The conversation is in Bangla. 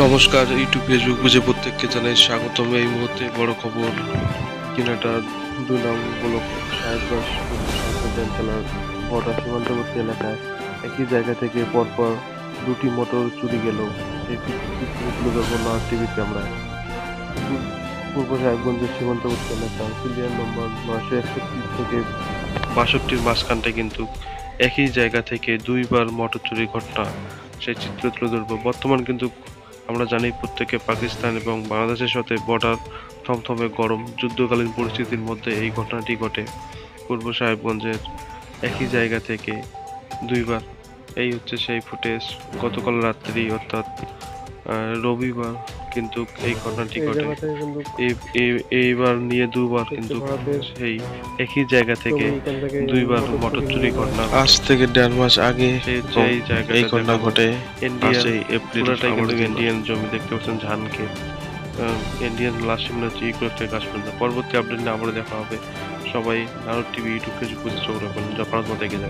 নমস্কার, ইউটিউব ফেসবুক পেজে প্রত্যেককে জানাই স্বাগতম। এই মুহূর্তে বড় খবর, কিনাটা ২ নং ব্লক সাহেবগঞ্জ জেলার বর্ডার সীমান্তবর্তী এলাকায় একই জায়গা থেকে পরপর ২টি মোটর চুরি গেল। সেই চিত্রগুলো দেখবো নর্থ টিভির ক্যামেরায়। পূর্ব সাহেবগঞ্জের সীমান্তবর্তী এলাকা সিরিয়াল নম্বর ৯৬১ থেকে ৬২-র মাঝখানটায় কিন্তু একই জায়গা থেকে দুইবার মোটর চুরির ঘটনা, সেই চিত্র তুলে ধরবো। বর্তমান কিন্তু আমরা জানি প্রত্যেকে পাকিস্তান এবং বাংলাদেশের সাথে বর্ডার থমথমে গরম যুদ্ধকালীন পরিস্থিতির মধ্যে এই ঘটনাটি ঘটে। পূর্ব সাহেবগঞ্জের একই জায়গা থেকে দুইবার, এই হচ্ছে সেই ফুটেজ। গতকাল রাত্রি অর্থাৎ রবিবার কিন্তু এই ঘটনাটি ঘটে। এইবার নিয়ে দুবার কিন্তু সেই একই জায়গা থেকে দুইবার মোটর চুরি ঘটনা। আজ থেকে ১.৫ মাস আগে এই ঘটনা ঘটে। ইন্ডিয়ান জমি দেখতে পাচ্ছেন, ধান ক্ষেত, ইন্ডিয়ান লাস্ট গাছ পর্যন্ত। পরবর্তী আপডেট নিয়ে আবারও দেখা হবে। সবাই নারদ টিভি ইউটিউব ফেসবুক চোখ রাখুন, যা ভারত মাতা কি জয়।